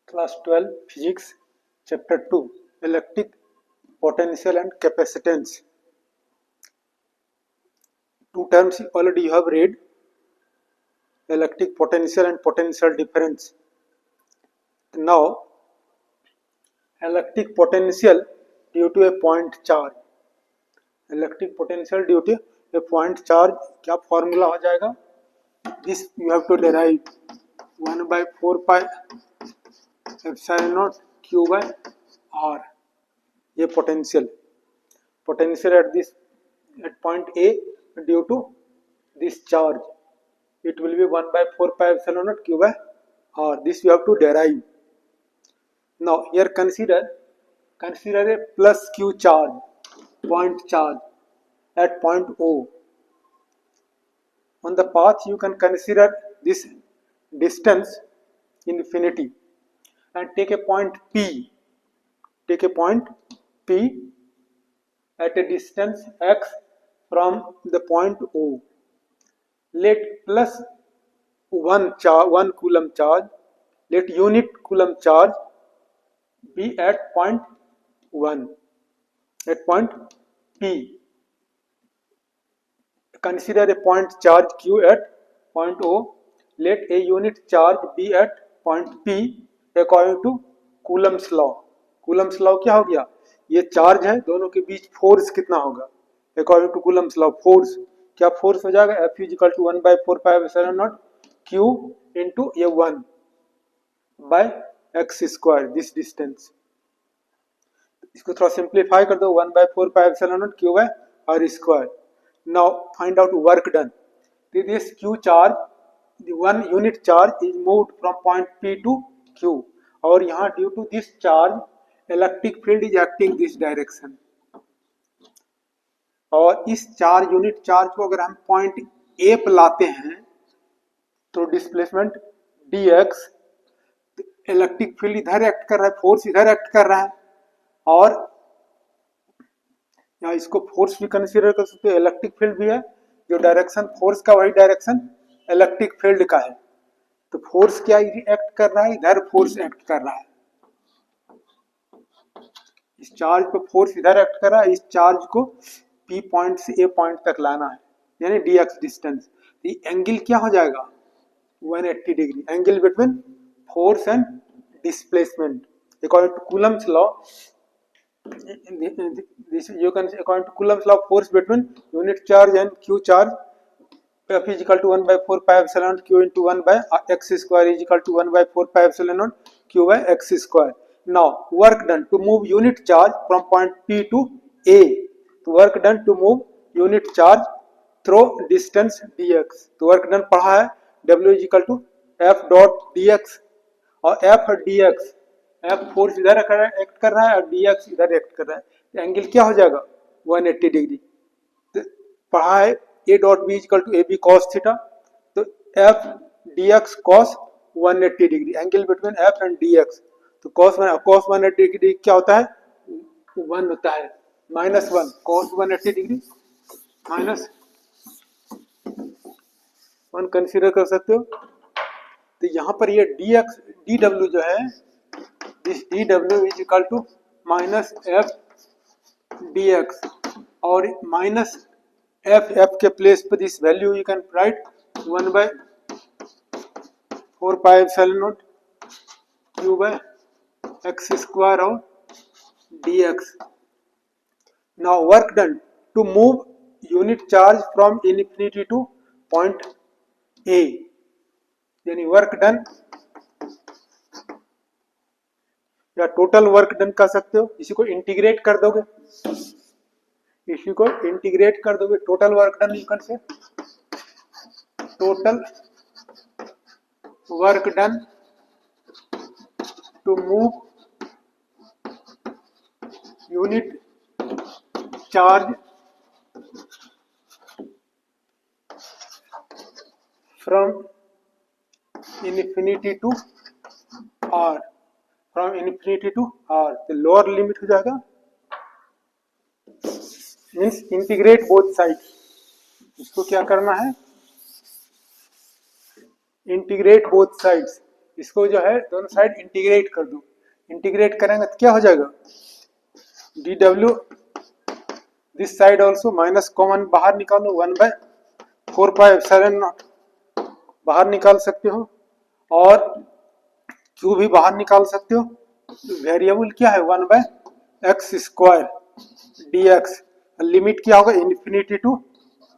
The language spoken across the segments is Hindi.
Class 12 Physics Chapter 2 Electric Potential and Capacitance. Two terms already you have read: electric potential and potential difference. Now electric potential due to a point charge. Electric potential due to a point charge क्या फॉर्मूला हो जाएगा? This you have to derive 1/4 pi epsilon naught q by r. ये potential at point A due to this charge, it will be 1/4 pi epsilon naught q by r. This you have to derive. Now here consider a plus q charge, point charge at point O. On the path you can consider this distance infinity and take a point P. Take a point P at a distance x from the point O. Let plus 1 coulomb charge, let unit coulomb charge be at point 1, at point P. Consider a point charge Q at point O. Let a unit charge be at point P according to Coulomb's law. Coulomb's law क्या हो गया? ये चार्ज है, दोनों के बीच फोर्स कितना होगा? According to Coulomb's law force क्या फोर्स हो जाएगा? F is equal to 1/4 pi epsilon not Q into ये 1 by x square, this distance. इसको थोड़ा सिंप्लीफाई कर दो, 1/4 pi epsilon not Q by r square. Now find out work done. This Q charge, the one unit charge is moved from point P to Q. और यहाँ due to this charge, electric field is acting this direction. और इस चार्ज यूनिट चार्ज को अगर हम पॉइंट A पर लाते हैं तो डिस्प्लेसमेंट dx, इलेक्ट्रिक फील्ड इधर एक्ट कर रहा है, फोर्स इधर एक्ट कर रहा है, और या इसको फोर्स भी कंसीडर कर सकते हो, इलेक्ट्रिक फील्ड भी है. जो डायरेक्शन फोर्स का वही डायरेक्शन इलेक्ट्रिक फील्ड का है. तो फोर्स क्या एक्ट कर रहा है? इधर फोर्स एक्ट कर रहा है. इस चार्ज पे फोर्स इधर एक्ट कर रहा है. इस चार्ज को P पॉइंट से A पॉइंट तक लाना है, यानी dx डिस्टेंस. एंगल क्या हो जाएगा? 180 degree. Angle between force and displacement according to Coulomb's law. This you can according to Coulomb's law, force between unit charge and Q charge, F is equal to 1/4 pi epsilon naught Q into 1 by x square is equal to 1/4 pi epsilon naught Q by x square. Now work done to move unit charge from point P to A. तो work done to move unit charge through distance dx. तो work done पढ़ा है, W is equal to F dot dx. और F dx, F फोर्स इधर एक्ट कर रहा है और dx इधर एक्ट कर रहा है. एंगल क्या हो जाएगा? 180 डिग्री. तो पढ़ा है A dot B equal to AB cos theta. तो F dx cos 180 degree, angle between F and dx. तो cos 180 डिग्री क्या होता है? 1 होता है, -1. cos 180 डिग्री -1 कंसीडर कर सकते हो. तो यहाँ पर ये dw जो है, this dw is equal to minus f dx, और minus f के प्लेस पर this value you can write 1/4 pi epsilon not q by x square और dx. Now work done to move unit charge from infinity to point A. यानी वर्क डन या टोटल वर्क डन कर सकते हो. इसी को इंटीग्रेट कर दोगे, total work done you can say total work done to move unit charge from infinity to R. From infinity to R, तो लोअर लिमिट हो जाएगा, मीन्स इंटीग्रेट बोथ साइड. इसको क्या करना है? Integrate both sides. इसको जो है दोनों साइड इंटीग्रेट कर दो, इंटीग्रेट करेंगे तो क्या हो जाएगा, D W this side also minus common बाहर निकालो 1/4πε0 बाहर निकाल सकते हो, और क्यू भी बाहर निकाल सकते हो। वेरिएबल क्या है 1/x² dx, लिमिट क्या होगा इन्फिनिटी टू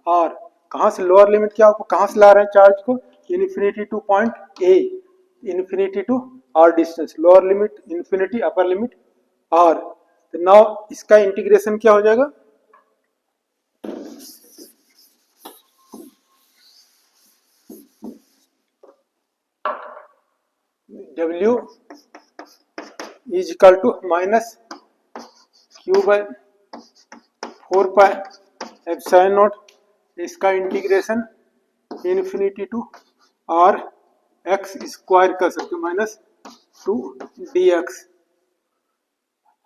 r, कहाँ से लोअर लिमिट क्या होगा, कहाँ से ला रहे हैं चार्ज को, infinity to point A, infinity to r distance, lower limit infinity, upper limit r। तो नाउ इसका इंटीग्रेशन क्या हो जाएगा, W is equal to minus q/4πε0, इसका integration infinity to r x square कर सकते हो -2 dx।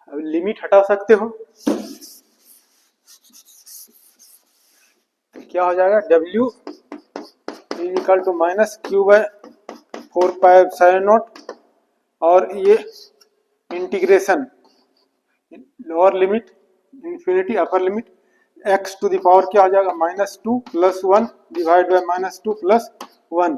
अब लिमिट हटा सकते हो, क्या हो जाएगा, W is equal to -q/4πε0, और ये integration lower limit infinity, upper limit x to the power क्या हो जाएगा -2 + 1 डिवाइड बाय -2 + 1,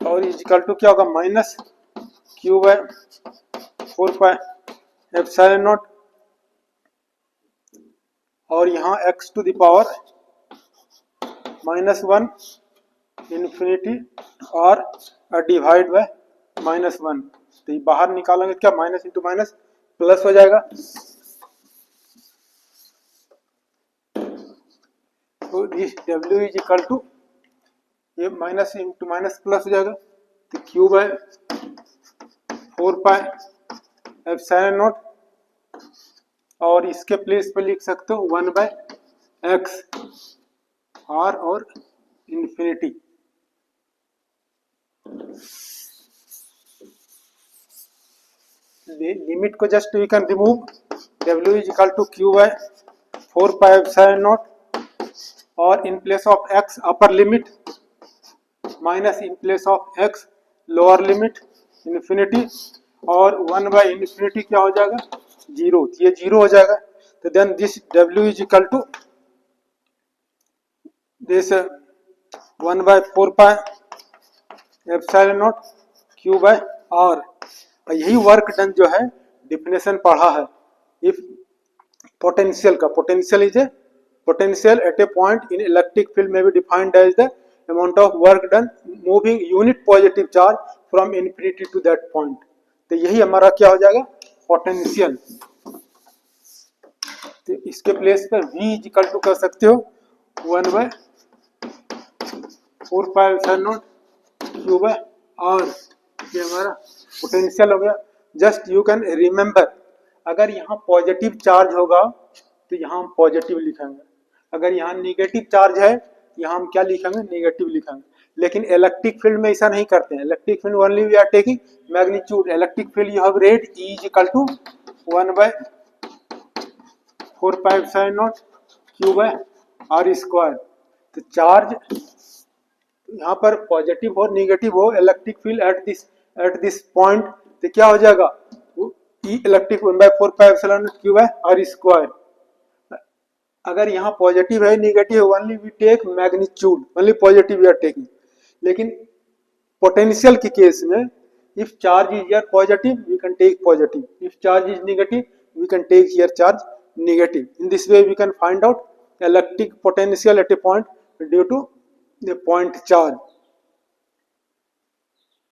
और इक्वल टू क्या होगा -q/4πε0, और यहाँ x to the power -1 infinity और डिवाइड बाय -1, तो ये बाहर निकालेंगे क्या, माइनस इंटू माइनस प्लस हो जाएगा। तो this W is equal to, ये माइनस इंटू माइनस प्लस हो जाएगा, तो q/4πε0, और इसके प्लेस पे लिख सकते हो 1/x r और इन्फिनिटी। लिमिट को just we can remove, W is equal to q/4πε0, और in place of x upper limit minus in place of x lower limit infinity, और 1/∞ क्या हो जाएगा 0, ये 0 हो जाएगा। तो then this W is equal to this 1/4πε0 q/r। यही वर्क डन जो है डिफिनेशन पढ़ा है, इफ पोटेंशियल का, potential is a potential at a point in electric field may be defined as the amount of work done moving unit positive charge from infinity to that point। तो यही हमारा क्या हो जाएगा पोटेंशियल। तो इसके प्लेस पे V इज इक्वल टू कर सकते हो 1/4πε0 q/r, ये हमारा पोटेंशियल हो गया। जस्ट यू कैन रिमेंबर, अगर यहाँ पॉजिटिव चार्ज होगा तो यहाँ हम पॉजिटिव लिखेंगे, अगर यहाँ निगेटिव चार्ज है यहाँ हम क्या लिखेंगे नेगेटिव लिखेंगे। लेकिन इलेक्ट्रिक फील्ड में ऐसा नहीं करते हैं, electric field only we are taking magnitude. Electric field you have read E is equal to 1/4πε0 q/r²। तो चार्ज यहाँ पर पॉजिटिव हो नेगेटिव हो, electric field at this point, तो क्या हो जाएगा E इलेक्ट्रिक 1/4πε0 q/r²। अगर यहाँ पॉजिटिव है नेगेटिव है, only we take magnitude, only positive we are taking. लेकिन पोटेंशियल के केस में if charge is here positive we can take positive, if charge is negative we can take here charge negative. In this way we can find out electric potential at a point due to the point charge.